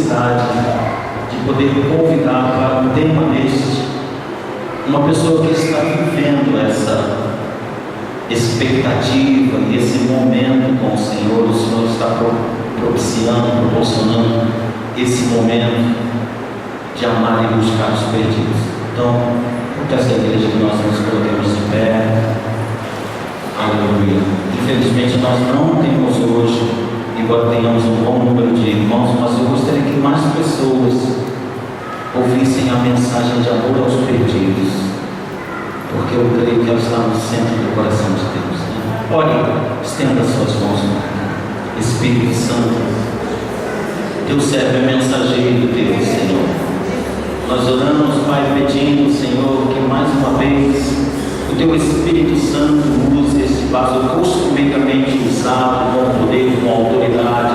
felicidade de poder convidar para um tema deste uma pessoa que está vivendo essa expectativa e esse momento com o Senhor. O Senhor está propiciando, proporcionando esse momento de amar e buscar os perdidos. Então, eu peço à igreja que nós nos coloquemos em pé. Aleluia. Infelizmente nós não temos hoje, embora tenhamos um bom número de irmãos, mas eu gostaria que mais pessoas ouvissem a mensagem de amor aos perdidos, porque eu creio que ela está no centro do coração de Deus, né? Olhe, estenda suas mãos. Espírito Santo, teu servo é mensageiro teu, Senhor. Nós oramos, Pai, pedindo, Senhor, que mais uma vez o teu Espírito Santo use esse vaso costumeiramente usado com poder, com autoridade,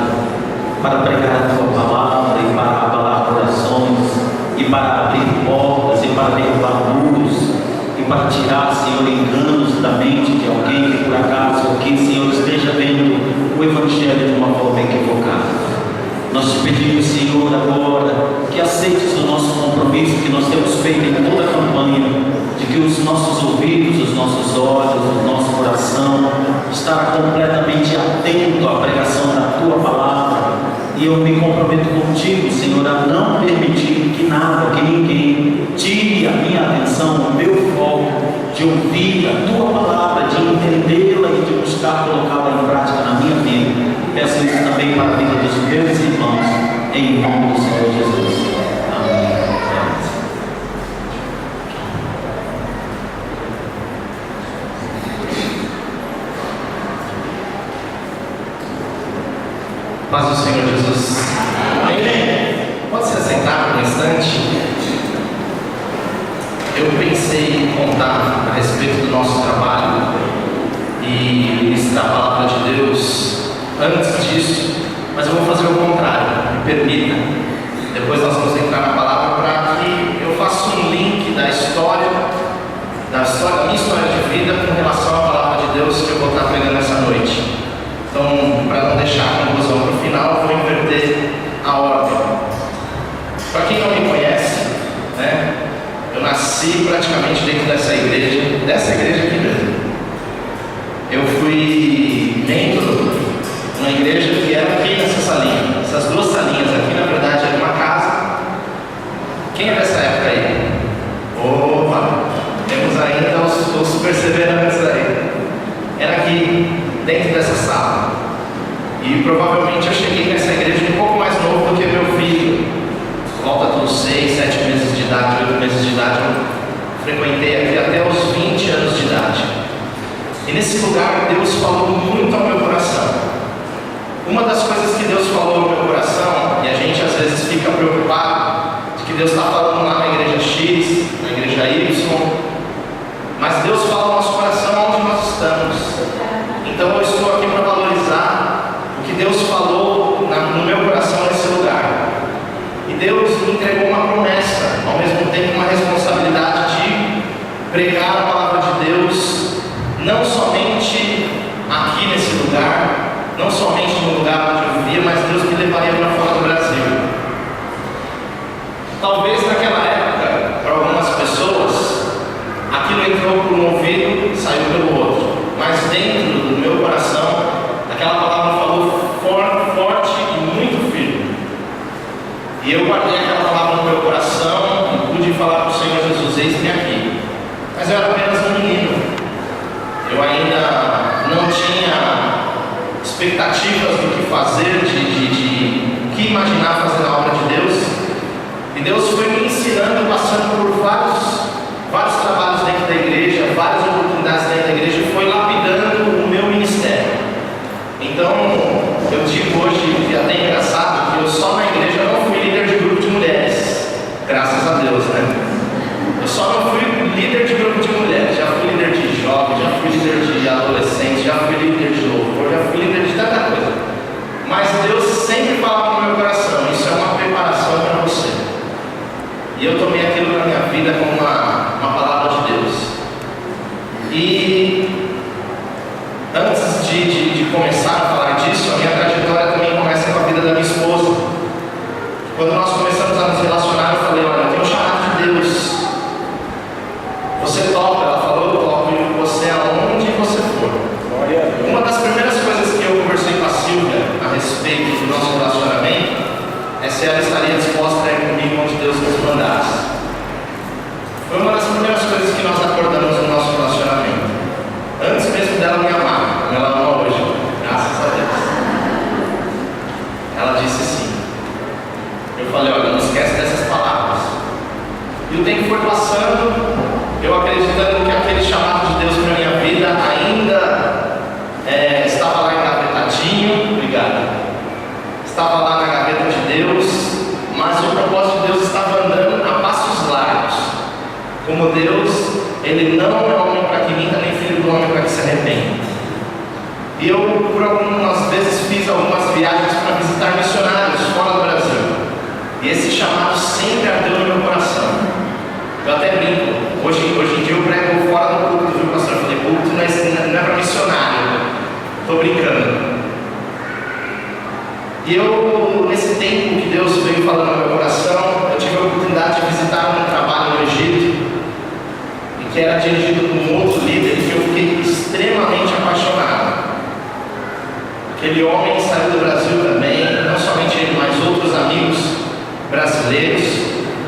para pregar a tua palavra e para abalar corações, e para abrir portas, e para derrubar muros, e para tirar, Senhor, enganos da mente de alguém que por acaso aqui, Senhor, esteja vendo o Evangelho de uma forma equivocada. Nós te pedimos, Senhor, agora que aceites o nosso compromisso que nós temos feito em toda a campanha, de que os nossos ouvidos, os nossos olhos, o nosso coração estará completamente atento à pregação da tua palavra. E eu me comprometo contigo, Senhor, a não permitir que nada, que ninguém tire a minha atenção, o meu foco de ouvir a tua palavra, de entendê-la e de buscar colocá-la em prática na minha vida. Peço isso também para a vida dos meus irmãos, em nome do Senhor Jesus. Amém. Paz do Senhor Jesus. Amém. Pode se assentar por um instante? Eu pensei em contar a respeito do nosso trabalho e ministrar a palavra de Deus antes disso, mas eu vou fazer o contrário, me permita. Depois nós vamos entrar na palavra para que eu faça um link da minha história de vida com relação à palavra de Deus que eu vou estar pregando essa noite. Então, para não deixar a conclusão para o final, eu vou inverter a ordem. Para quem não me conhece, né, eu nasci praticamente dentro dessa igreja aqui mesmo. Eu fui membro de uma igreja que era aqui nessa salinha. Essas duas salinhas aqui, na verdade, era uma casa. Quem é dessa época aí? Opa! Temos ainda os perseverantes aí. Era aqui, dentro dessa sala. E provavelmente eu cheguei nessa igreja um pouco mais novo do que meu filho. Volta dos 6, 7 meses de idade, 8 meses de idade. Eu frequentei aqui até os 20 anos de idade. E nesse lugar Deus falou muito ao meu coração. Uma das coisas que Deus falou ao meu coração, e a gente às vezes fica preocupado de que Deus está falando lá na igreja X, na igreja Y, mas Deus fala ao nosso coração onde nós estamos. Então eu estou aqui para valorizar o que Deus falou no meu coração nesse lugar. E Deus me entregou uma promessa, ao mesmo tempo uma responsabilidade de pregar a palavra de Deus, não somente aqui nesse lugar, não somente no lugar onde eu vivia, mas Deus me levaria para fora do Brasil. Talvez naquela época, para algumas pessoas, aquilo entrou por um ouvido e saiu pelo outro. Mas dentro do meu coração, aquela palavra falou forte e muito firme. E eu guardei aquela palavra no meu coração e pude falar para o Senhor Jesus: eis-me aqui. Mas eu era apenas um menino. Eu ainda não tinha expectativas do que fazer, o que imaginar fazer na obra de Deus. E Deus foi me ensinando, passando por vários trabalhos dentro da igreja, várias oportunidades dentro da igreja, e foi lapidando o meu ministério. Então, eu digo hoje, que é até engraçado, que eu só na igreja não fui líder de grupo de mulheres, graças a Deus, né? Eu só não fui líder de grupo de mulheres, já fui líder de jovens, já fui líder de adolescentes, já fui líder de louvor, já fui líder de tanta coisa. Mas Deus sempre falava no meu coração: isso é uma preparação para você. E eu tomei aquilo na minha vida como uma palavra de Deus. E antes de começar a falar disso, a minha trajetória também começa com a vida da minha esposa. Quando nós começamos a nos relacionar, eu falei, olha, eu tenho um chamado de Deus. Você topa? Ela falou, eu topo, e você aonde você for. Uma das primeiras coisas que eu conversei com a Silvia a respeito do nosso relacionamento é se ela estaria disposta a ir comigo onde Deus nos mandasse. Foi uma das primeiras coisas que nós acordamos no nosso relacionamento. Antes mesmo dela me amar, como ela ama hoje, graças a Deus. Ela disse sim. Eu falei, olha, não esquece dessas palavras. E o tempo foi passando, eu acreditando que aquele chamado de Deus para a minha vida ainda estava lá engavetadinho, obrigado. Estava lá na gaveta de Deus, mas o propósito de Deus estava andando a passos largos. Como Deus, Ele não é homem para que minta, nem filho do homem para que se arrependa. E eu, por algumas vezes, fiz algumas viagens para visitar missionários fora do Brasil. E esse chamado sempre ardeu no meu coração. Eu até brinco. Hoje em dia eu prego fora do culto, viu, pastor? Eu falei, culto não é para missionário. Estou brincando. E eu, nesse tempo que Deus veio falando no meu coração, eu tive a oportunidade de visitar um trabalho no Egito, e que era dirigido por um outro líder, que eu fiquei extremamente apaixonado. Aquele homem saiu do Brasil também, não somente ele, mas outros amigos brasileiros,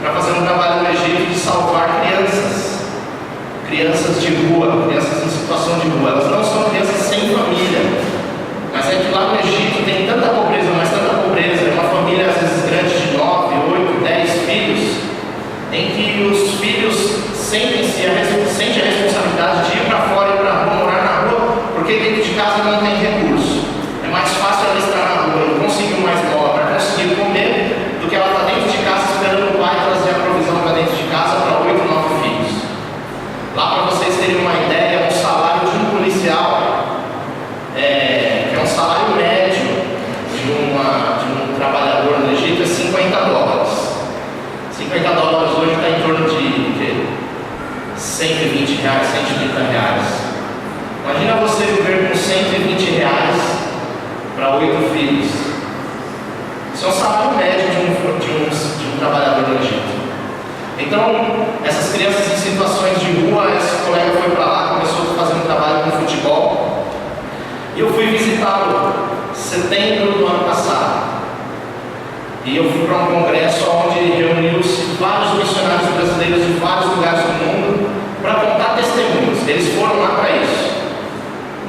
para fazer um trabalho no Egito de salvar crianças de rua, crianças em situação de rua. Elas não são crianças sem família, mas é que lá no Egito tem tanta pobreza, mas tanta pobreza, uma família às vezes grande de 9, 8, 10 filhos, em que os filhos sentem a responsabilidade de ir para fora e para a rua, morar na rua, porque dentro de casa não tem recurso. É mais fácil ela estar na rua e conseguir mais bola para conseguir comer, do que ela estar dentro de casa esperando o pai trazer a provisão para dentro de casa para 8, 9 filhos. Lá, para vocês terem uma ideia, um salário de um policial, que é um salário médio de um trabalhador no Egito, é $50. $50 hoje está em torno de R$120, R$130. Imagina você viver com R$120 para 8 filhos. Isso é um salário médio de um trabalhador no Egito. Então, essas crianças em situações de rua, esse colega foi para lá, começou a fazer um trabalho com futebol. E eu fui visitá-lo em setembro do ano passado. E eu fui para um congresso onde reuniu-se vários missionários brasileiros de vários lugares do mundo para contar testemunhos. Eles foram lá para isso.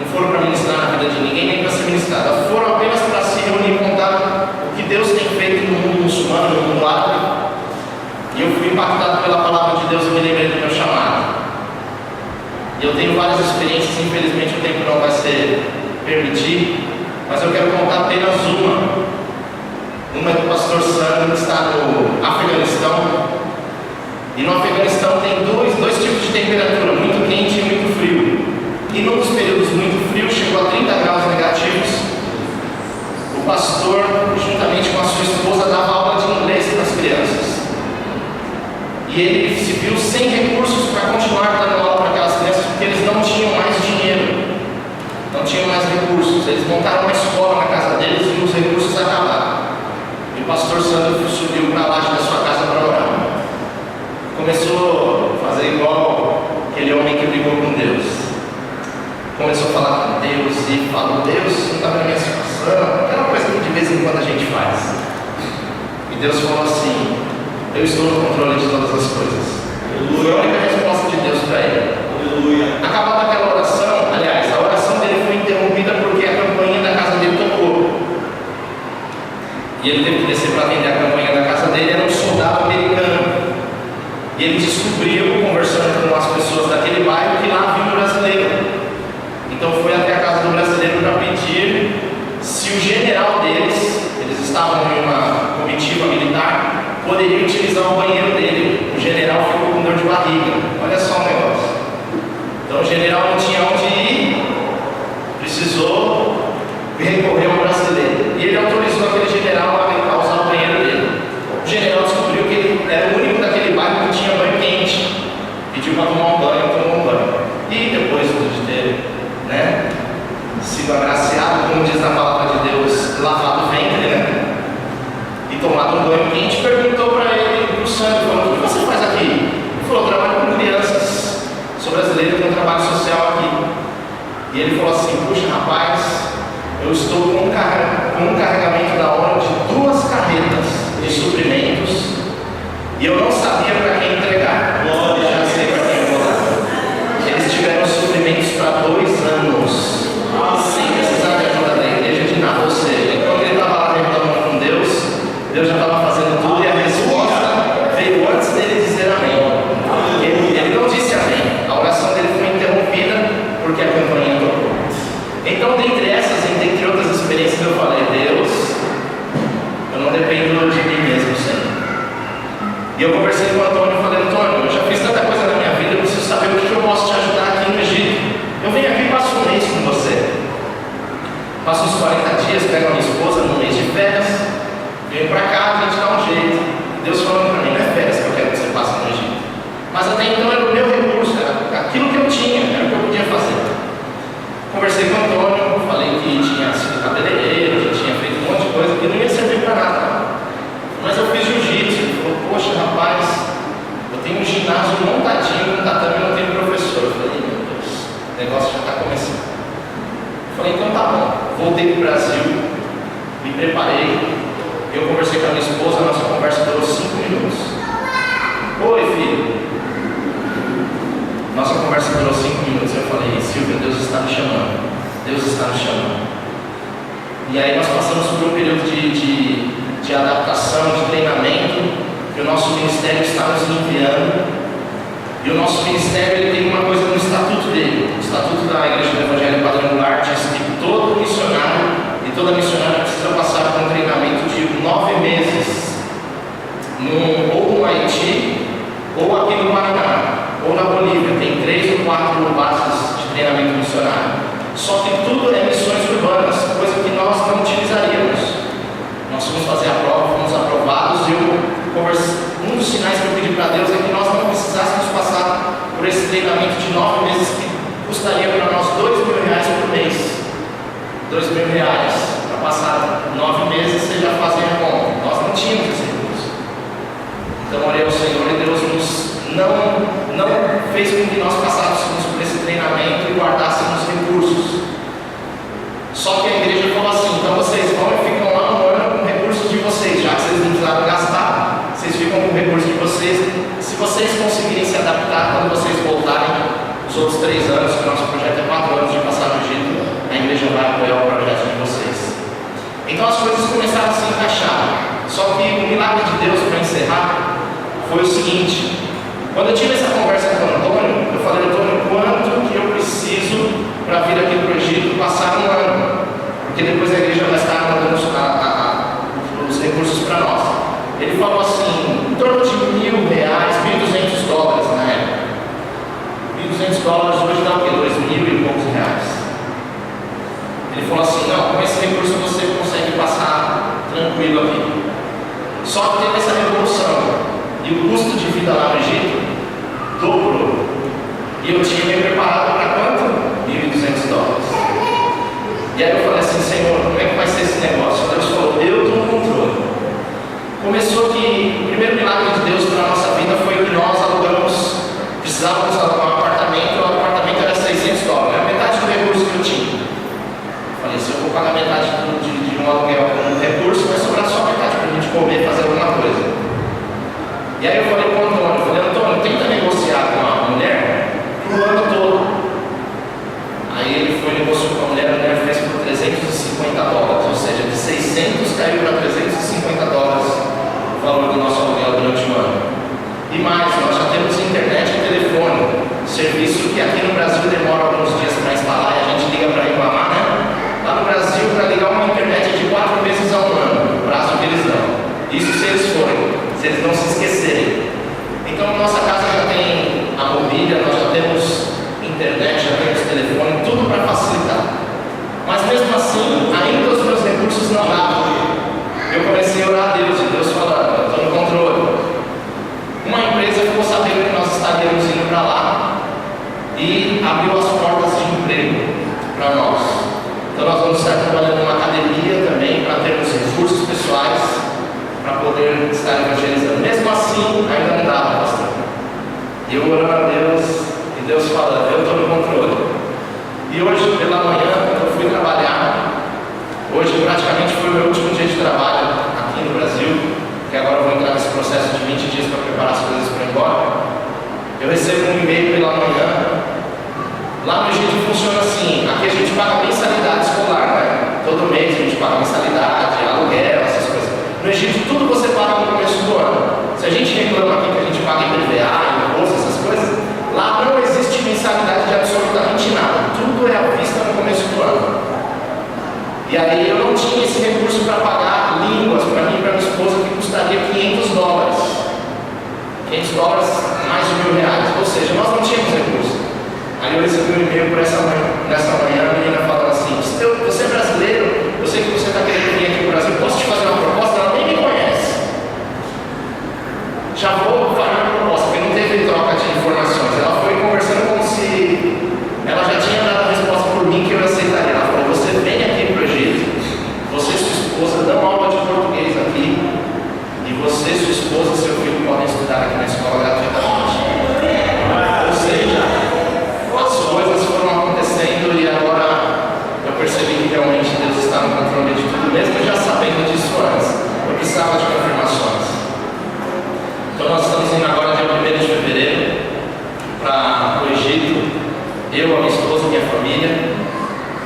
Não foram para ministrar na vida de ninguém, nem para ser ministrado. Foram apenas para se reunir e contar o que Deus tem feito no mundo muçulmano, no mundo árabe. E eu fui impactado pela palavra de Deus e me lembrei do meu chamado. E eu tenho várias experiências, infelizmente o tempo não vai ser permitido, mas eu quero contar apenas uma. Uma é do pastor Sandro, que está no Afeganistão. E no Afeganistão tem dois tipos de temperatura, muito quente e muito frio. E num dos períodos muito frios, chegou a 30 graus negativos. O pastor, juntamente com a sua esposa, dava aula de inglês para as crianças. E ele se viu sem recursos para continuar dando aula para aquelas crianças, porque eles não tinham mais dinheiro, não tinham mais recursos. Eles montaram uma escola na casa deles e os recursos acabaram. E o pastor Sandro subiu para a laje da sua casa para orar. Começou a fazer igual aquele homem que brigou com Deus. Começou a falar com Deus e falou: Deus, não está vendo a minha situação? Aquela coisa que de vez em quando a gente faz. E Deus falou assim: eu estou no controle de todas as coisas. Foi a única resposta de Deus para ele. Aleluia. Acabada aquela oração, aliás, a oração dele foi interrompida porque a campainha da casa dele tocou. E ele teve que descer para atender a campainha da casa dele. Era um soldado americano. E ele descobriu, conversando com as pessoas daquele bairro, que lá havia um brasileiro. Então foi até a casa do brasileiro para pedir se o general deles, eles estavam em uma comitiva militar, poderia utilizar o banheiro dele. O general ficou com dor de barriga. Olha só o negócio. Então o general não tinha onde ir, precisou recorrer ao brasileiro. E ele autorizou aquele general a usar o banheiro dele. O general descobriu que ele era o único daquele bairro que tinha banho quente. Pediu para tomar um banho, tomou um banho. E depois de ter sido agraciado, como diz na palavra de Deus, lavado o ventre, né? E e tomado um banho quente, perguntou para ele, para o Sandro, falou: o que você faz aqui? Ele falou: trabalho com crianças, sou brasileiro, tenho um trabalho social aqui. E ele falou assim: puxa, rapaz, eu estou com um carregamento da ONU de 2 carretas de suprimentos e eu não sabia para quem entregar. Já sei para quem vou dar. Eles tiveram suprimentos para 2 anos, sem precisar de ajuda da igreja, de nada. Ou seja, enquanto ele estava lá reclamando com Deus, Deus já estava fazendo tudo e a resposta veio antes dele dizer amém. Ele não disse amém, a oração dele foi interrompida porque a campanha tocou. Então, dentre essas e dentre outras experiências, eu falei: Deus, eu não dependo de mim mesmo, Senhor. E eu conversei com o Antônio e falei: Antônio, eu já fiz tanta coisa na minha vida, eu preciso saber o que eu posso te ajudar aqui no Egito. Eu venho aqui e passo um mês com você. Passo uns 40 dias, pego a minha esposa no mês de férias, venho para cá, a gente dá um jeito. Deus falando para mim: não é férias que eu quero que você passe no Egito. Mas até então era o meu recurso, era aquilo que eu tinha, era o que eu podia fazer. Conversei com o Antônio, falei que tinha sido cabeleireiro, que tinha feito um monte de coisa que não ia servir para nada. Mas eu fiz jiu-jitsu. Ele falou: poxa, rapaz, eu tenho um ginásio montadinho, no tatame, não tenho professor. Eu falei: meu Deus, o negócio já está começando. Eu falei: então tá bom. Voltei para o Brasil, me preparei. Eu conversei com a minha esposa, a nossa conversa durou 5 minutos. Oi, filho. Nossa conversa durou 5 minutos. Eu falei: Silvia, Deus está me chamando. Deus está me chamando. E aí nós passamos por um período de adaptação, de treinamento, que o nosso ministério está nos enviando. E o nosso ministério, ele tem uma coisa no estatuto dele. O estatuto da Igreja do Evangelho Quadrangular diz que todo missionário e toda missionária precisa passar por um treinamento de 9 meses, ou no Haiti, ou aqui no Paraná, ou na Bolívia. Tem 3 ou 4 bases de treinamento missionário. Só que tudo é missões urbanas, coisa que nós não utilizaríamos. Nós fomos fazer a prova, fomos aprovados, e um dos sinais que eu pedi para Deus é que nós não precisássemos passar por esse treinamento de 9 meses, que custaria para nós R$2.000 por mês. R$2.000 para passar 9 meses, você já fazia como? Nós não tínhamos esse recurso. Então orei ao Senhor e Deus não fez com que nós passássemos por esse treinamento e guardássemos recursos. Só que a igreja falou assim: então vocês vão e ficam lá um ano com recursos de vocês, já que vocês não precisaram gastar, vocês ficam com recursos de vocês. Se vocês conseguirem se adaptar, quando vocês voltarem os outros 3 anos, que o nosso projeto é 4 anos de passar no Egito, a igreja vai apoiar o projeto de vocês. Então as coisas começaram a se encaixar. Só que o milagre de Deus, para encerrar, foi o seguinte: quando eu tive essa conversa com o Antônio, eu falei: Antônio, quanto que eu preciso para vir aqui para o Egito passar um ano? Porque depois a igreja vai estar mandando os recursos para nós. Ele falou assim: em torno de R$1.000, $1.200 na época. $1.200 hoje dá o quê? 2.000 e poucos reais. Ele falou assim: não, com esse recurso você consegue passar tranquilo aqui. Só que teve essa revolução. E o custo de vida lá no Egito dobrou. E eu tinha me preparado para quanto? $1.200. E aí eu falei assim: Senhor, como é que vai ser esse negócio? Deus falou: eu estou no controle. Começou que o primeiro milagre de Deus para a nossa vida foi que nós precisávamos alugar um apartamento. O apartamento era $600, era metade do recurso que eu tinha. Eu falei: se eu vou pagar metade de um aluguel com um recurso, vai sobrar só metade para a gente comer e fazer alguma coisa. E aí eu falei para o Antônio: tenta negociar com a mulher para o ano todo. Aí ele foi e negociou com a mulher fez por $350, ou seja, de 600 caiu para $350 o valor do nosso aluguel durante o ano. E mais, nós já temos internet e telefone, serviço que aqui no Brasil demora alguns dias para instalar e a gente liga para reclamar, né? Lá no Brasil, para ligar uma internet é de 4 meses a um ano, o prazo que eles dão. Isso se eles forem, se eles não se esquecerem. Então, nossa casa já tem a mobília, nós já temos internet, já temos telefone, tudo para facilitar. Mas mesmo assim, ainda os meus recursos não davam. Eu comecei a orar a Deus, e Deus falando: eu estou no controle. Uma empresa ficou sabendo que nós estaríamos indo para lá e abriu as portas de emprego para nós. Então nós vamos estar trabalhando numa academia também para termos recursos pessoais para poder estar evangelizando. Mesmo assim, ainda não dava, pastor. E eu orando a Deus, e Deus falando, eu estou no controle. E hoje, pela manhã, quando eu fui trabalhar, hoje praticamente foi o meu último dia de trabalho aqui no Brasil, que agora eu vou entrar nesse processo de 20 dias para preparar as coisas para ir embora. Eu recebo um e-mail pela manhã. Lá no Egito funciona assim, aqui a gente paga mensalidade escolar, né? Todo mês a gente paga mensalidade, aluguel, essas coisas. No Egito tudo você paga no começo do ano. Se a gente reclama aqui que a gente paga IPVA, imposto, essas coisas, lá não existe mensalidade de absolutamente nada. Tudo é à vista no começo do ano. E aí eu não tinha esse recurso para pagar línguas para mim e para minha esposa, que custaria $500. $500 mais de R$1.000. Ou seja, nós não tínhamos recurso. Aí eu recebi um e-mail nessa manhã, a menina falando assim, você é brasileiro, eu sei que você está querendo vir aqui no Brasil, posso te fazer uma proposta? Ela nem me conhece. Já vou fazer uma proposta, porque não teve troca de informações. Ela foi conversando como se ela já tinha dado a resposta por mim que eu aceitaria. Ela falou, você vem aqui para o Egito, você e sua esposa dão aula de português aqui, e você, sua esposa e seu filho podem estudar aqui na escola gratuitamente. Ou seja, as coisas foram acontecendo e agora eu percebi que realmente Deus está no controle de tudo, mesmo já sabendo disso antes. Eu precisava de confirmações. Então nós estamos indo agora dia 1º de fevereiro para o Egito, eu, a minha esposa, a minha família,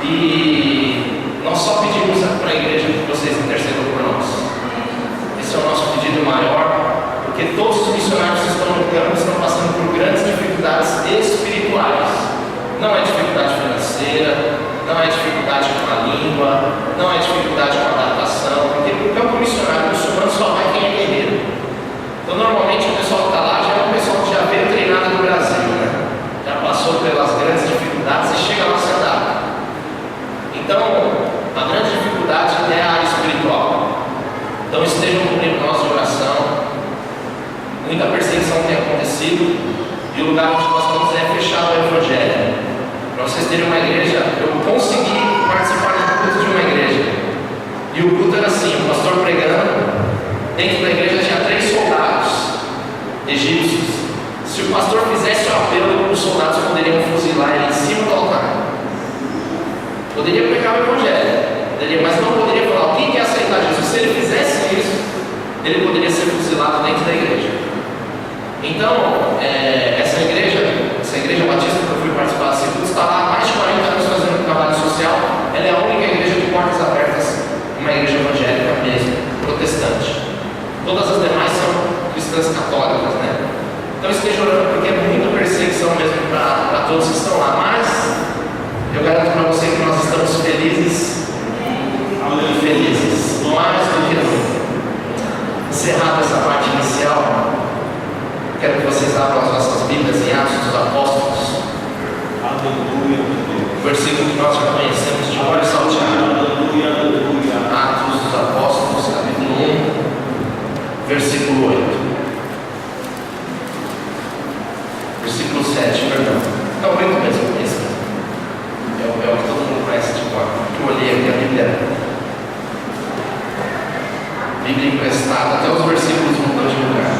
e nós só pedimos para a igreja que vocês intercedam por nós. Esse é o nosso pedido maior, porque todos os missionários que estão no campo estão passando por grandes dificuldades espirituais. Não é dificuldade financeira, não é dificuldade com a língua, não é dificuldade com a adaptação, porque no campo missionário muçulmano só vai quem é guerreiro. Então normalmente o pessoal que está lá já é um pessoal que já veio treinado no Brasil, né? Já passou pelas grandes dificuldades e chega lá se adapta. Então, a grande dificuldade é a área espiritual. Então estejam cobrindo nós de oração. Muita perseguição tem acontecido e o lugar onde nós vamos é fechado ao Evangelho. Para vocês terem uma igreja, eu consegui participar do culto de uma igreja. E o culto era assim, o pastor pregando, dentro da igreja tinha 3 soldados egípcios. Se o pastor fizesse o apelo, os soldados poderiam fuzilar ele em cima do altar. Poderia pregar o Evangelho, mas não poderia falar o que é aceitar Jesus. Se ele fizesse isso, ele poderia ser fuzilado dentro da igreja. Então, essa igreja batista que eu fui participar desse culto, está lá há mais de 40 anos fazendo trabalho social. Ela é a única igreja de portas abertas, uma igreja evangélica mesmo, protestante. Todas as demais são cristãs católicas, né? Então esteja orando, porque é muita perseguição mesmo para todos que estão lá. Mas eu garanto para você que nós estamos felizes, mais do que nunca. Encerrada essa parte inicial, quero que vocês abram as vossas Bíblias em Atos dos Apóstolos. Aleluia. O versículo que nós já conhecemos de olhos salteados. Atos dos Apóstolos, capítulo 1, versículo 8. Versículo 7, perdão. Não, 8 mesmo, esse mesmo. É o que todo mundo conhece de cor. Eu olhei aqui a Bíblia emprestada, até os versículos mudam de lugar.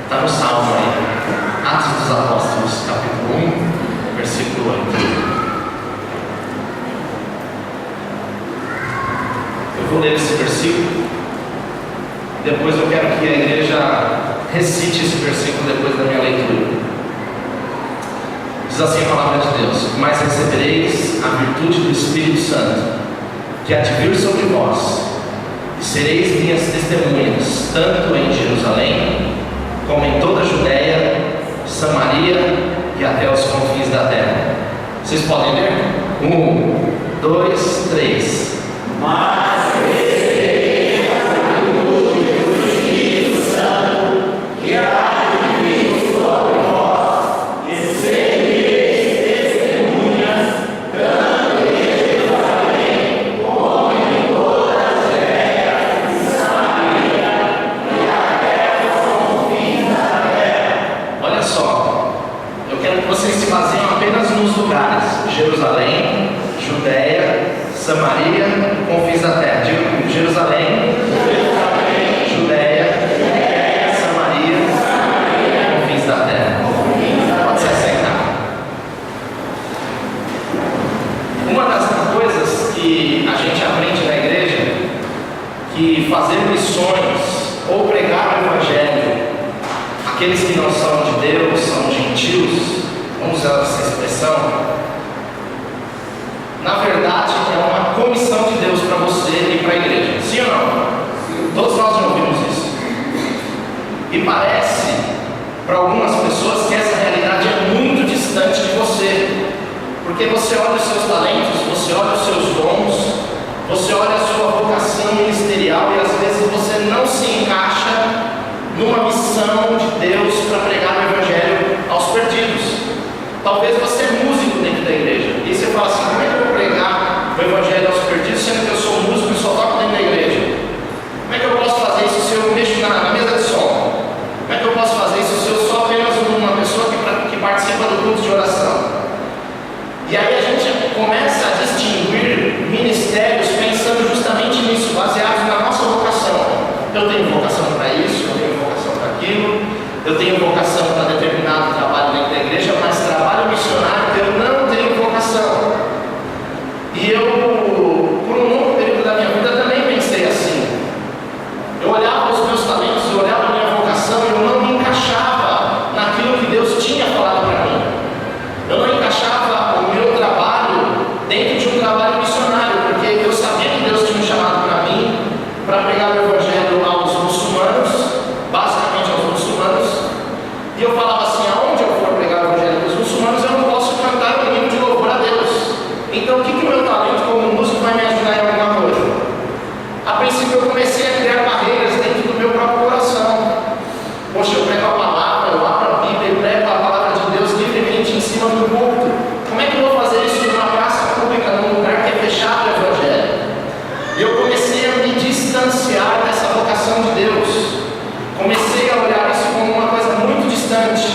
Está no Salmo aí. Atos dos Apóstolos, capítulo 1, versículo 8. Eu vou ler esse versículo. Depois eu quero que a igreja recite esse versículo depois da minha leitura. Diz assim a palavra de Deus: mas recebereis a virtude do Espírito Santo, que há de vir sobre vós, e sereis minhas testemunhas, tanto em Jerusalém, como em toda a Judéia, Samaria e até os confins da terra. Vocês podem ler? 1, 2, 3. Mas recebereis a virtude do Espírito Santo, que há de vir sobre vós, e sereis testemunhas, tanto em Jerusalém, como em toda a Judéia e Samaria, e até os confins da terra. Olha só, eu quero que vocês se baseiam apenas nos lugares: Jerusalém, Judéia Samaria e confins da terra. Diga comigo: Jerusalém, Judéia, Samaria e confins da terra. Pode se assentar. Uma das coisas que a gente aprende na igreja, que fazer missões ou pregar o evangelho, aqueles que não são de Deus, são gentios, vamos usar essa expressão, na verdade é uma comissão de Deus para você e para a igreja. Sim ou não? Todos nós já ouvimos isso. E parece para algumas pessoas que essa realidade é muito distante de você, porque você olha os seus talentos, você olha os seus dons, você olha a sua vocação ministerial e às vezes você não se encaixa numa missão de Deus para pregar o evangelho aos perdidos. Talvez você é músico dentro da igreja e você fala assim: como é que eu vou pregar o evangelho aos perdidos sendo que eu sou músico e só toco dentro da igreja? Como é que eu posso fazer isso se eu mexo na mesa de som? Como é que eu posso fazer isso se eu sou apenas uma pessoa que participa do culto de oração? E aí a gente começa a distinguir ministérios pensando justamente nisso, baseados na nossa vocação. Eu tenho vocação para isso, eu tenho vocação para aquilo, eu tenho vocação para determinado trabalho dentro da igreja, mas trabalho missionário eu não tenho vocação. E eu, por um longo período da minha vida, também pensei assim. Eu olhava os meus talentos, eu olhava a minha vocação e eu não me encaixava naquilo que Deus tinha falado para mim. Eu não encaixava o meu trabalho dentro de um trabalho missionário, porque eu sabia que Deus tinha um chamado para mim, para pregar o evangelho aos muçulmanos, basicamente aos muçulmanos, e eu falava assim: aonde eu for pregar o evangelho aos muçulmanos, eu não posso cantar um hino de louvor a Deus. Então o que o meu talento como músico vai me ajudar em alguma coisa? A princípio eu comecei a criar barreiras dentro do meu próprio coração. Poxa, eu prego a palavra, eu abro a Bíblia e prego a palavra de Deus livremente em cima do púlpito. Como é que eu vou fazer isso numa praça pública, num lugar que é fechado o evangelho? E eu comecei a me distanciar dessa vocação de Deus. Comecei a olhar isso como uma coisa muito distante.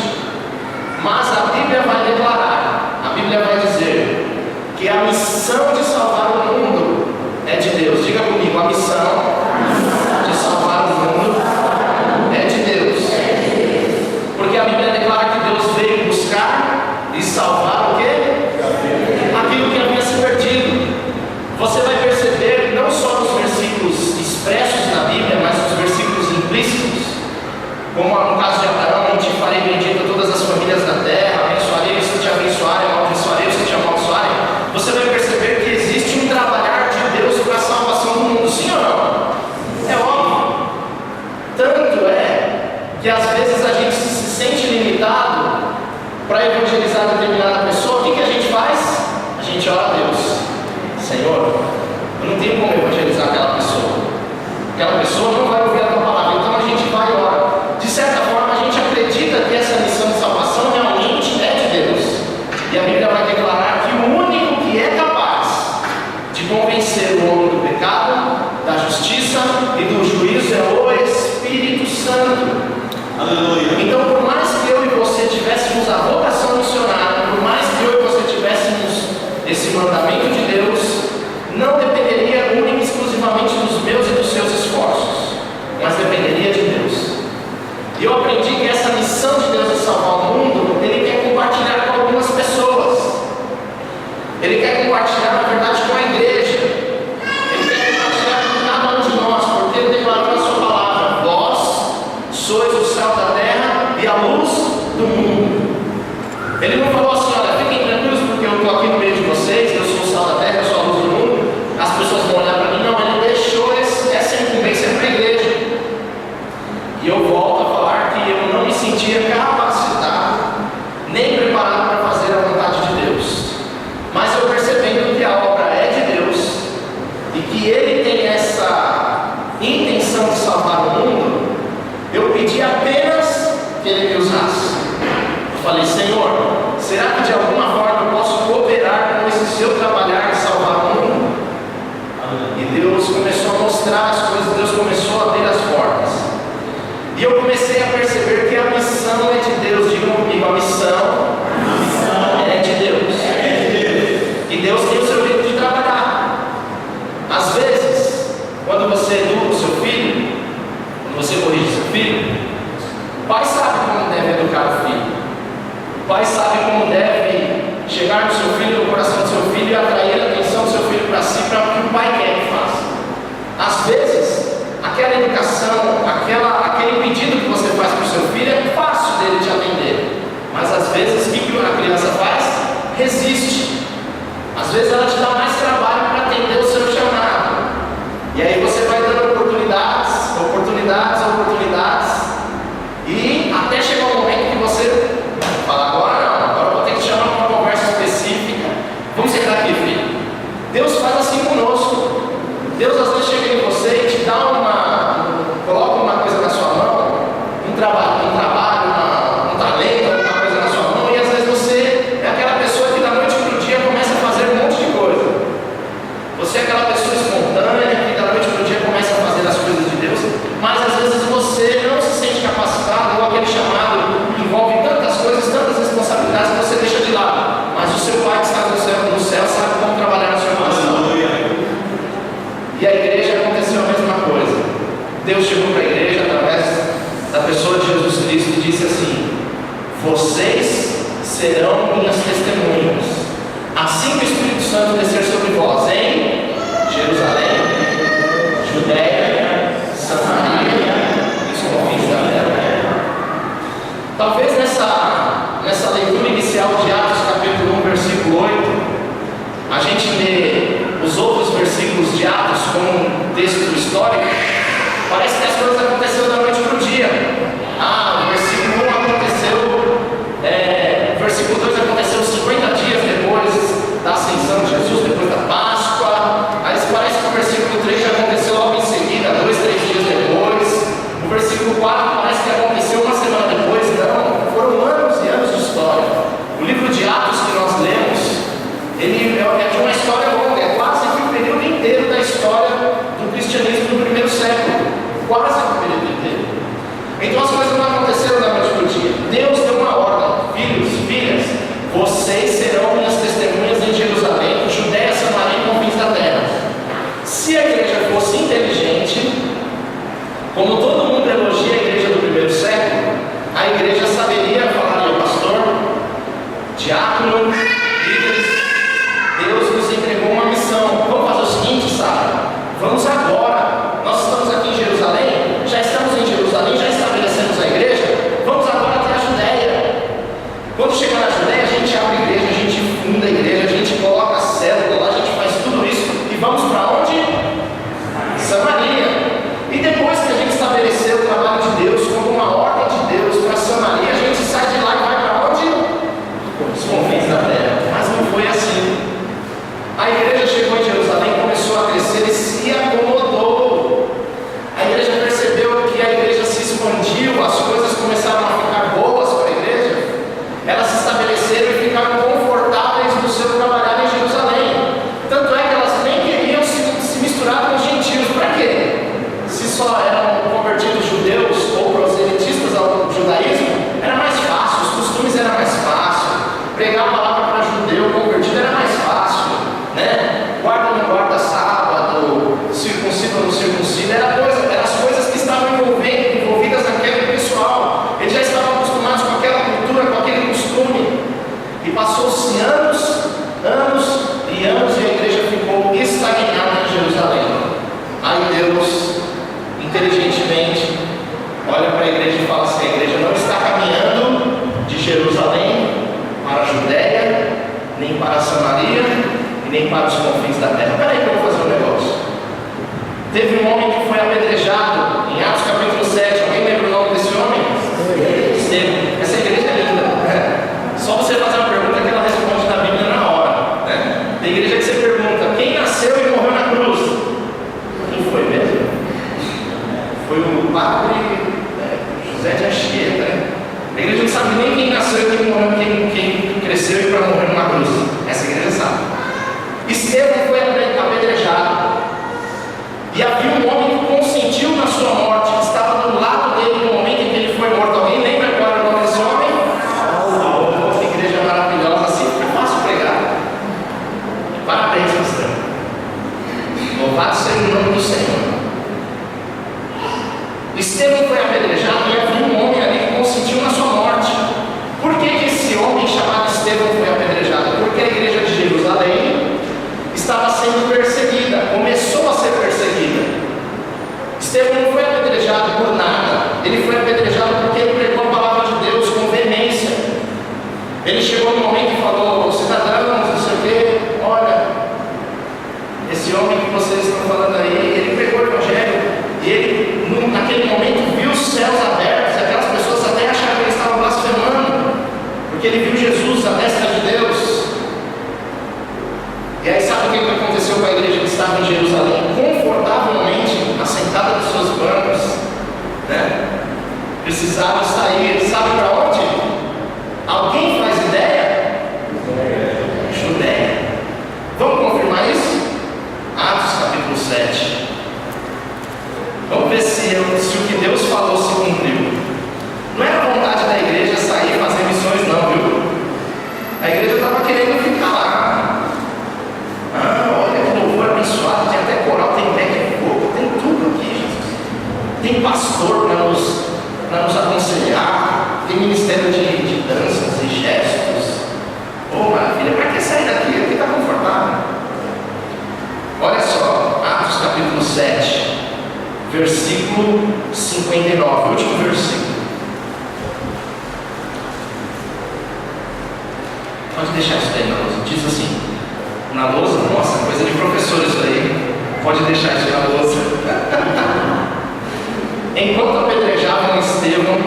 Mas a Bíblia vai declarar, a Bíblia vai dizer que a missão de salvar o mundo é de Deus. Diga comigo: a missão de salvar o mundo é de Deus. Porque a Bíblia declara que Deus veio buscar e salvar o quê? Aquilo que havia se perdido. Você vai perceber não só nos versículos expressos na Bíblia, mas nos versículos implícitos. Como no caso de Abraão: te farei bendito a todas as famílias da terra, abençoarei os que te abençoarem, amaldiçoarei os que te amaldiçoarem. Você vai perceber que existe um trabalhar de Deus para a salvação do mundo. Sim ou não? É óbvio. Tanto é que às vezes a gente se sente limitado para evangelizar determinada pessoa. O que a gente faz? A gente ora a Deus: Senhor, eu não tenho como evangelizar aquela pessoa. Aquela pessoa não vai ouvir a tua palavra. Então a gente vai e ora. De certa forma, a gente acredita que essa missão de salvação realmente é de Deus. E a Bíblia vai declarar que o único que é capaz de convencer o homem do pecado, da justiça e do juízo é o Espírito Santo. Aleluia. Então, por mais que eu e você tivéssemos a vocação missionária, por mais que eu e você tivéssemos esse mandamento de Deus, não dependeria única e exclusivamente dos meus e dos seus esforços, mas dependeria de Deus. E eu aprendi que essa missão de Deus de salvar o mundo, Ele quer compartilhar com algumas pessoas. Ele quer compartilhar, na verdade, com a igreja. Ele quer compartilhar com cada um de nós, porque Ele declarou na sua palavra: vós sois o sal da terra e a luz do mundo. Ele não falou assim: olha, fiquem tranquilos porque eu estou aqui no meio de vocês, eu sou o sal da terra, eu sou a luz do mundo, as pessoas vão olhar para mim. Não, Ele deixou essa incumbência para a igreja. E eu volto a falar que eu não me sentia capacitado, nem preparado para fazer a vontade de Deus. Mas eu percebendo que a obra é de Deus e que Ele tem essa intenção de salvar o mundo, eu pedi apenas que Ele me usasse. Eu falei: Senhor, será que de alguma forma eu posso cooperar com esse seu trabalhar de salvar o mundo? E Deus começou a mostrar as coisas, Deus começou a abrir as portas. E eu comecei a perceber que a missão é de Deus. Digam comigo: a missão é de Deus. E Deus tem o seu jeito de trabalhar. pai sabe como deve chegar no seu filho, no coração do seu filho e atrair a atenção do seu filho para si, para o que o pai quer que faça. Às vezes, aquela educação, aquele pedido que você faz para o seu filho é fácil dele te atender, mas às vezes o que a criança faz? Resiste. Às vezes ela te dá mais trabalho para atender o seu chamado, e aí você vai dando oportunidades, e até chegar o momento que você fala: agora eu vou ter que te chamar para uma conversa específica. Vamos sentar aqui, filho. Deus faz assim conosco. Deus às vezes chega em você e te dá coloca uma coisa na sua mão, um trabalho, um talento, alguma coisa na sua mão, e às vezes você é aquela pessoa que da noite para o dia começa a fazer um monte de coisa. Você é aquela pessoa espontânea que da noite para o dia começa a fazer as coisas de Deus, mas às vezes você não se sente capacitado, ou aquele chamado envolve tantas coisas, tantas responsabilidades que você deixa de lado. Mas o seu pai que está no céu sabe como trabalhar na sua relação. E a igreja aconteceu a mesma coisa. Deus chegou para a igreja através da pessoa de Jesus Cristo e disse assim: vocês serão minhas testemunhas, assim que o Espírito Santo descer sobre vós, em Jerusalém, Judéia, Samaria e os confins da terra. Talvez nessa leitura inicial de Atos capítulo 1, versículo 8, a gente lê os outros versículos de Atos como um texto histórico. Parece que as coisas aconteceram da noite para o dia. O versículo 1 aconteceu, o versículo 2 aconteceu 50 dias depois da ascensão de Jesus, depois da Páscoa. Aí parece que o versículo 3 já aconteceu logo em seguida, 2, 3 dias depois. O versículo 4 parece que aconteceu uma semana depois. Não, foram anos e anos de história. O livro de Atos que nós lemos, ele é de uma história longa, é quase que o período inteiro da história do cristianismo do primeiro século, quase que o período inteiro. Então as coisas não aconteceram da noite para o dia. Deus deu uma ordem: filhos, filhas, vocês serão minhas testemunhas em Jerusalém, Judéia, Samaria e confins da terra. Se a igreja fosse inteligente, como todo mundo elogia a igreja do primeiro século, a igreja saberia falar: pastor, diácono, líderes, Deus nos entregou uma missão. Vamos fazer o seguinte, sabe? Vamos agora. Nós estamos aqui em Jerusalém, já estamos em Jerusalém, já estabelecemos a igreja. Vamos agora até a Judéia. Quando chegar na Judéia, a gente abre a igreja, a gente funda a igreja, a gente coloca a célula lá, a gente faz tudo isso. E vamos para onde? Samaria. E depois que a gente estabeleceu o trabalho de Deus como uma ordem de Deus para Samaria, a gente sai de lá e vai para onde? Os confins da terra. Mas não foi assim. A igreja chegou em Jerusalém, começou a crescer e se acomodou. A igreja percebeu que a igreja se expandiu, as coisas começaram a ficar boas para a igreja. Elas se estabeleceram e ficaram confortáveis no seu trabalhar em Jerusalém. Tanto é que elas nem queriam se misturar com os gentios. Para quê? Se só eram convertidos judeus ou proselitistas ao judaísmo, era mais fácil, os costumes eram mais fáceis. Pregar a palavra para judeu convertido era mais fácil, né? Guarda ou não guarda sábado, circuncida ou não circuncida, eram as coisas que estavam envolvidas naquele pessoal. Eles já estavam acostumados com aquela cultura, com aquele costume. E passou-se anos e anos, e a igreja ficou estagnada em Jerusalém. Aí Deus, inteligentemente, olha para a igreja e fala assim: a igreja não está caminhando de Jerusalém para a Judéia, nem para a Samaria e nem para os confins da terra. Espera aí que eu vou fazer um negócio. Teve um homem que foi apedrejado em Atos capítulo 7. Alguém lembra o nome desse homem? Estevão. Essa igreja é linda, né? Só você fazer uma pergunta que ela responde na Bíblia na hora, né? Tem igreja que você pergunta: quem nasceu e morreu na cruz? Quem foi mesmo? Foi o padre José de Anchieta, né? A igreja não sabe nem quem nasceu e quem morreu, quem cresceu e para morrer numa cruz. Essa igreja sabe. Estevão foi apedrejado. E havia um homem que consentiu na perseguida, começou a ser perseguida. Estevão não foi apedrejado por nada, ele foi apedrejado porque ele pregou a palavra de Deus com veemência. Ele chegou no momento e falou: cidadãos, não sei o quê, olha, esse homem que vocês estão falando aí, ele pregou o evangelho, e ele, naquele momento, viu os céus abertos, e aquelas pessoas até acharam que ele estava blasfemando, porque ele viu Jesus à destra de Deus. E aí sabe o que aconteceu com a igreja que estava em Jerusalém? Confortavelmente assentada nos seus bancos, né? Precisaram sair, sabe para onde? Alguém faz ideia? Judéia. Vamos confirmar isso? Atos capítulo 7. Vamos ver se o que Deus falou se cumpriu. Não era a vontade da igreja sair e fazer missões não, viu? A igreja estava querendo ficar lá. Olha que louvor abençoado, tem até coral, tem pé de fogo, tem tudo aqui, Jesus. Tem pastor para nos aconselhar, tem ministério de danças e gestos. Maravilha, para que sair daqui? Aqui está confortável. Olha só, Atos capítulo 7, versículo 59, último versículo. Pode deixar isso aí na lousa. Diz assim, na lousa, nossa, coisa de professor isso aí. Pode deixar isso na lousa. Enquanto apedrejavam Estevão,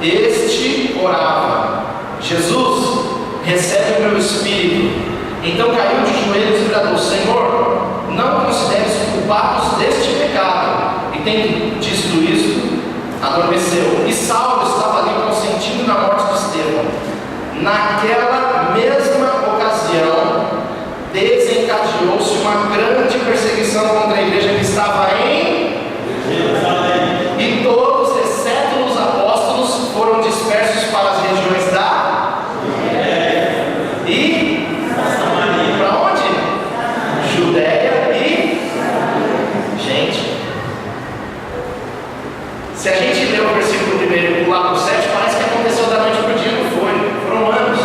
este orava: Jesus, recebe o meu espírito. Então caiu de joelhos e bradou: Senhor, não consideres culpados deste pecado. E tendo dito isto, adormeceu. E Saulo estava ali consentindo na morte de Estevão. Naquela mesma ocasião, desencadeou-se uma grande perseguição contra a igreja que estava em Jerusalém. E todos, exceto os apóstolos, foram dispersos para as regiões da e para onde? Judéia e gente. Se a gente ler o versículo 1 e pular para o 7, parece que aconteceu da noite para o dia. Não foi. Foram anos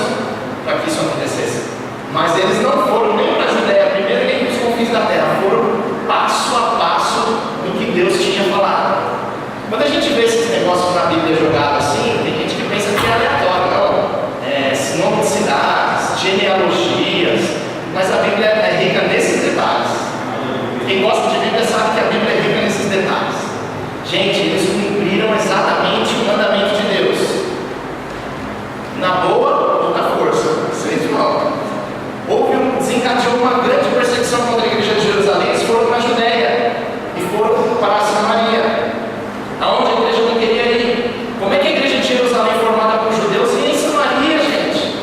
para que isso acontecesse. Mas eles não foram nem para a Judéia primeiro, nem para os confins da terra. Foram passo a passo do que Deus tinha falado. Quando a gente vê esses negócios na Bíblia jogados assim, tem gente que pensa que é aleatório. Não, nome de cidades, genealogias. Mas a Bíblia é rica nesses detalhes. Quem gosta de Bíblia sabe que a Bíblia é rica nesses detalhes. Gente, eles cumpriram exatamente o mandamento de Deus. Na boa ou na força? Vocês vão. Desencadeou uma grande perseguição contra a igreja de Jerusalém. Eles foram para a Judéia e foram para a Samaria, aonde a igreja não queria ir. Como é que a igreja de Jerusalém, formada por judeus, ia em Samaria, gente?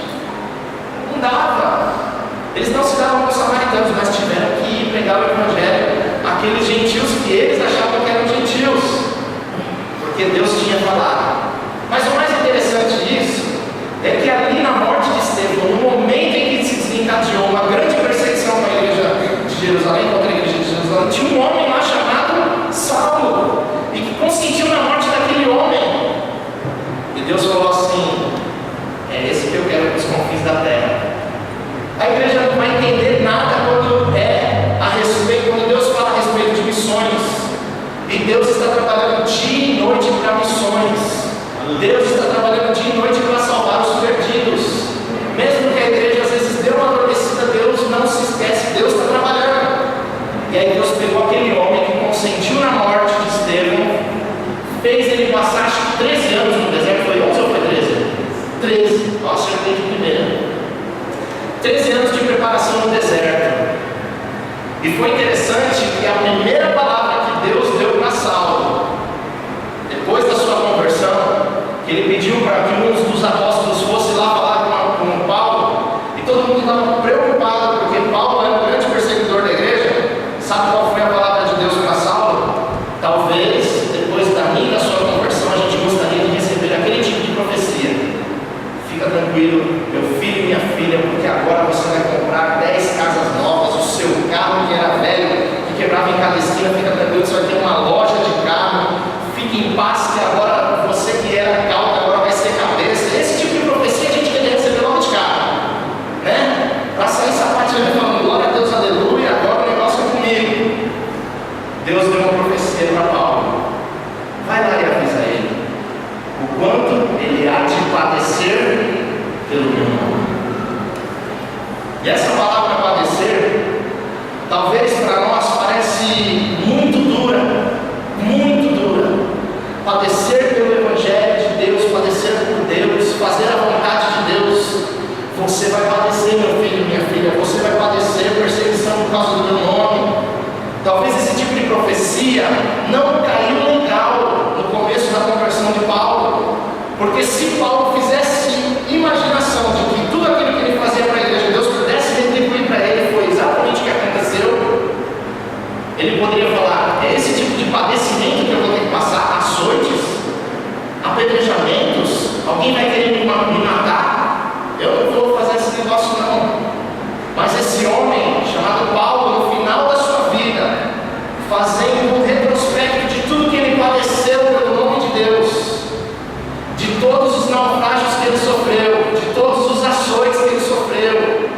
Não dava. Eles não se davam com os samaritanos, mas tiveram que ir pregar o evangelho àqueles gentios que eles achavam que eram gentios, porque Deus tinha falado. Mas o mais interessante disso é que ali na morte de Estevão, no momento em que se desencadeou uma grande perseguição com a igreja de Jerusalém, contra a igreja de Jerusalém, tinha um homem lá chamado Saulo, e que consentiu na morte daquele homem. E Deus falou assim: é esse que eu quero para os confins da terra. A igreja não vai entender nada quando Deus fala a respeito de missões. E Deus está trabalhando dia e noite para missões. Deus está trabalhando dia e noite para salvar os perdidos. Mesmo que a igreja às vezes dê uma adormecida, Deus não se esquece, Deus está trabalhando. E aí Deus pegou aquele homem que consentiu na morte de Estevão, fez ele passar acho que 13 anos no deserto. Foi 11 ou foi 13? 13, acertei de primeira. 13 anos de preparação no deserto. E foi interessante que a primeira palavra que Deus deu para Saulo, depois da sua conversão, que ele pediu para que um dos apóstolos fosse lá falar com Paulo, e todo mundo estava preocupado, porque Paulo era um grande perseguidor da igreja. Sabe qual foi a palavra de Deus para Saulo? Talvez, depois da minha e da sua conversão, a gente gostaria de receber aquele tipo de profecia. Fica tranquilo, meu filho e minha filha, porque agora você vai comprar 10 casas novas, o seu carro que era velho, que quebrava em cada esquina, E essa palavra padecer, talvez para nós parece muito dura, muito dura. Padecer pelo Evangelho de Deus, padecer por Deus, fazer a vontade de Deus. Você vai padecer, meu filho, minha filha, você vai padecer perseguição por causa do meu nome. Talvez esse tipo de profecia não caiu legal no começo da conversão de Paulo, porque se Paulo fizesse imaginação de que tudo aquilo que ele fazia para a igreja de Deus pudesse retribuir para ele, foi exatamente o que aconteceu, ele poderia falar: é esse tipo de padecimento que eu vou ter que passar, açoites, apedrejamentos, alguém vai querer me matar, eu não vou fazer esse negócio não. Mas esse homem chamado Paulo, no final da sua vida, fazendo um retrospecto de tudo que ele padeceu pelo nome de Deus, de todos os naufrágios que ele sofreu, de todos os açoites que ele sofreu,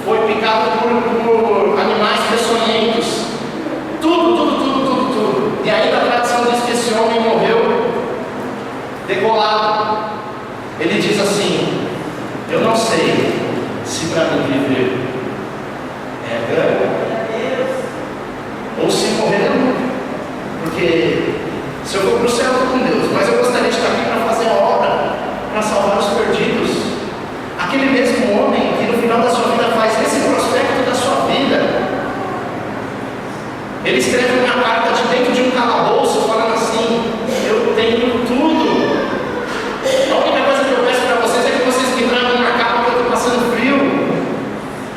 foi picado por animais peçonhentos, tudo. E ainda a tradição diz que esse homem morreu degolado. Ele diz assim: eu não sei se para mim viver é ganho ou se morrer é lucro, porque se eu for para o céu eu estou com Deus, mas eu gostaria de estar aqui para fazer a obra, para salvar os perdidos. Aquele mesmo homem que no final da sua vida faz esse prospecto da sua vida, ele escreve uma carta de dentro de um calabouço falando assim: eu tenho tudo. A única coisa que eu peço para vocês é que vocês me tragam uma capa, porque eu estou passando frio,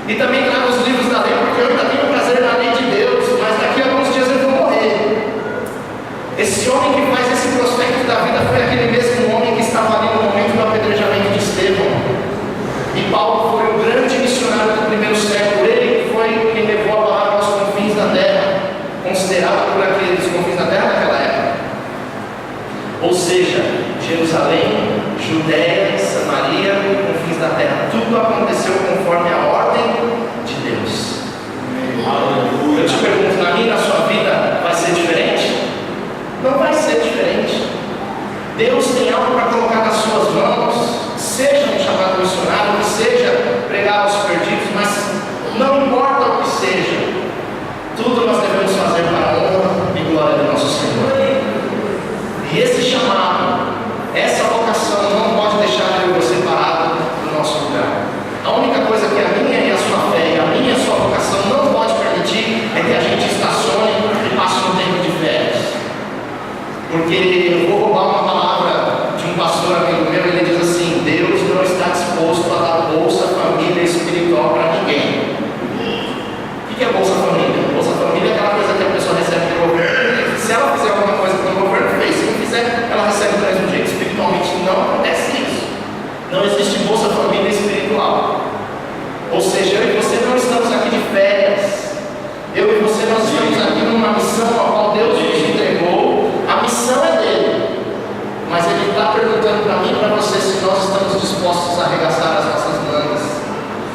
e também tragam os livros da lei, porque eu ainda tenho prazer na lei de Deus, mas daqui a alguns dias eu vou morrer. Esse homem que faz esse prospecto da vida foi aquele mesmo homem que estava ali no momento do apedrejamento de Estevão. E Paulo foi o grande missionário do primeiro século. Ele foi quem levou a palavra aos confins da terra, considerado por aqueles confins da terra naquela época. Ou seja, Jerusalém, Judéia, Samaria e confins da terra, tudo aconteceu conforme a ordem de Deus. Eu te pergunto, na minha e na sua vida vai ser diferente? Não vai ser diferente. Deus tem algo para colocar nas suas mãos, seja um chamado missionário, que seja pregar aos perdidos, mas não importa o que seja, tudo nós devemos fazer para a honra e glória do nosso Senhor. E esse chamado, essa vocação não pode deixar eu e você parado no nosso lugar. A única coisa que a minha e a sua fé, a minha e a sua vocação não pode permitir é que a gente estacione e passe um tempo de férias. Porque eu vou roubar uma palavra de um pastor amigo meu, ele diz assim: Deus não está disposto a dar Bolsa Família espiritual para ninguém. O que é Bolsa Família? Bolsa Família é aquela coisa que a pessoa recebe do governo, e se ela fizer alguma coisa que o governo fez, se não fizer, ela recebe do mesmo jeito. Espiritualmente não acontece isso. Não existe Bolsa Família espiritual. Ou seja, eu e você não estamos aqui de férias. Eu e você, nós estamos aqui numa missão a qual Deus nos entregou. A missão é dele, mas ele está perguntando para mim e para você se nós estamos dispostos a arregaçar as nossas mangas,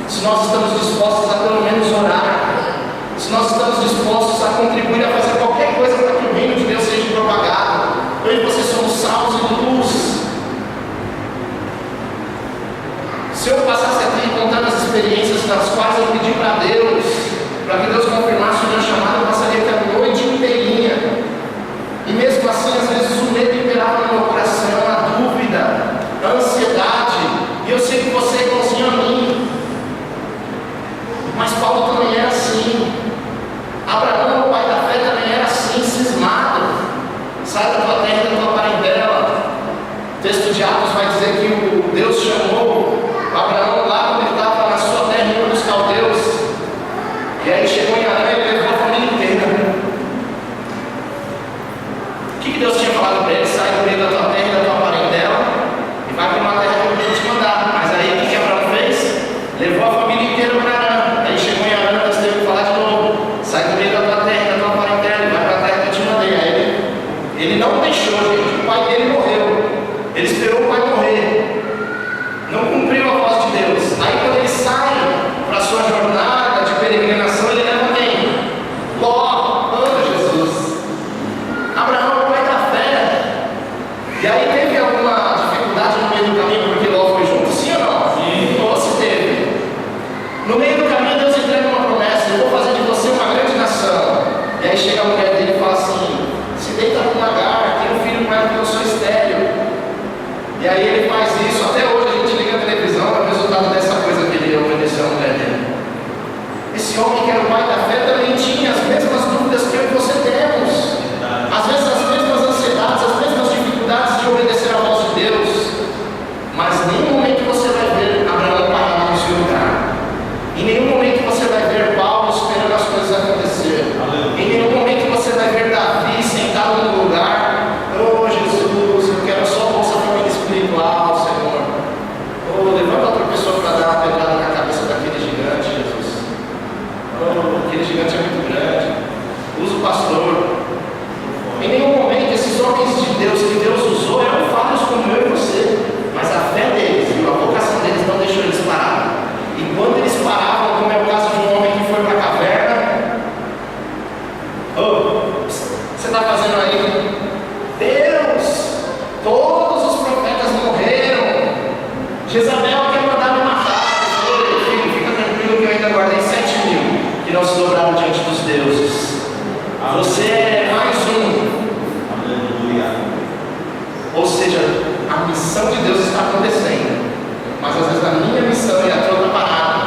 se nós estamos dispostos a pelo menos orar, se nós estamos dispostos a contribuir a fazer qualquer coisa para que o reino de Deus seja propagado. Eu e você somos salvos e luz. Se eu passasse aqui contando as experiências nas quais eu pedi para Deus, para que Deus confirmasse o meu chamado, eu passaria aqui a noite inteirinha. E mesmo assim, às vezes o medo imperava no meu coração, a dúvida, a ansiedade. E eu sei que você é igualzinho a mim. Mas Paulo também era assim. Abraão, o pai da fé, também era assim, cismado. Sai da tua terra e da tua parentela. O texto de Atos vai dizer que o Deus chamou Abraão lá quando ele estava na sua terra, em Ur dos Caldeus. E aí chegou em Arã e levou Esse homem que era o pai da fé também tinha as mesmas dúvidas que eu e você temos. Às vezes as mesmas ansiedades, as mesmas dificuldades de obedecer à voz de Deus. Mas em nenhum momento você vai ver Abraão parado no seu lugar. Em nenhum momento você vai ver Paulo esperando as coisas acontecer. Em nenhum momento você vai ver Davi sentado no lugar. Oh Jesus, eu quero só a bolsa família espiritual, Senhor. Oh, levanta outra pessoa para dar uma pedrada na cabeça daquele gigante, Jesus. Oh, aquele gigante é muito grande. Usa o pastor. Em nenhum momento esses homens de Deus que Deus usou eram falhos como eu e você. Mas a fé deles e a vocação deles não deixou eles parar. E quando eles paravam, como é o caso de um homem que foi para a caverna, você está fazendo aí? Deus, todos os profetas morreram. Jezabel quer mandar me matar. Filho, fica tranquilo que eu ainda guardei 7.000 que não se dobraram diante dos deuses. Você é mais um. Ou seja, a missão de Deus está acontecendo. Mas às vezes a minha missão e a tua está parada.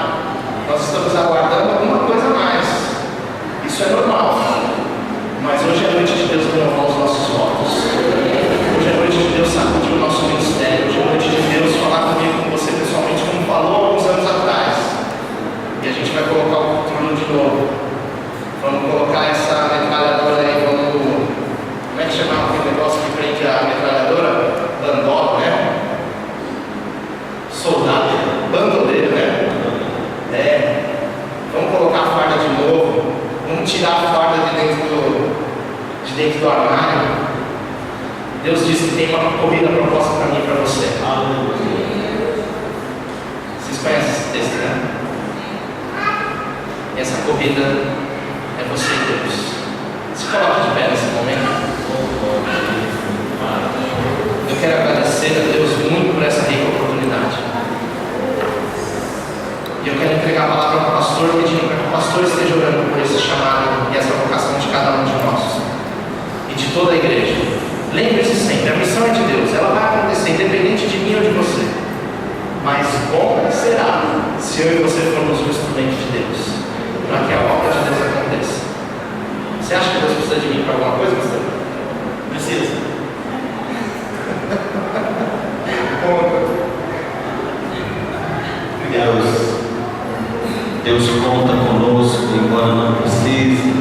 Nós estamos aguardando alguma coisa a mais. Isso é normal. Mas hoje é noite de Deus renovar os nossos votos. Hoje é noite de Deus sacudir o nosso ministério. Hoje é noite de Deus falar comigo, com você pessoalmente, como falou alguns anos atrás. E a gente vai colocar o controle de novo. Vamos colocar essa metralhadora aí, vamos... Como é que chamava aquele negócio que prende a metralhadora? Bandola, né? Soldado, bandoleiro, né? Vamos colocar a farda de novo. Vamos tirar a farda de dentro do armário. Deus disse que tem uma corrida proposta para mim e para você. Vocês conhecem esse texto, né? E essa corrida é você e Deus. Se coloque de pé nesse momento. Eu quero agradecer a Deus muito por essa rica oportunidade. E eu quero entregar a palavra para o pastor, pedindo para que o pastor esteja orando por esse chamado e essa vocação de cada um de nós e de toda a igreja. Lembre-se sempre, a missão é de Deus, ela vai acontecer independente de mim ou de você. Mas bom será se eu e você formos um instrumento de Deus, para que a obra de Deus aconteça. Você acha que Deus precisa de mim para alguma coisa, pastor? Precisa. Deus conta conosco, embora não precise,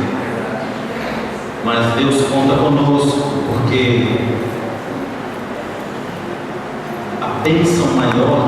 mas Deus conta conosco porque a bênção maior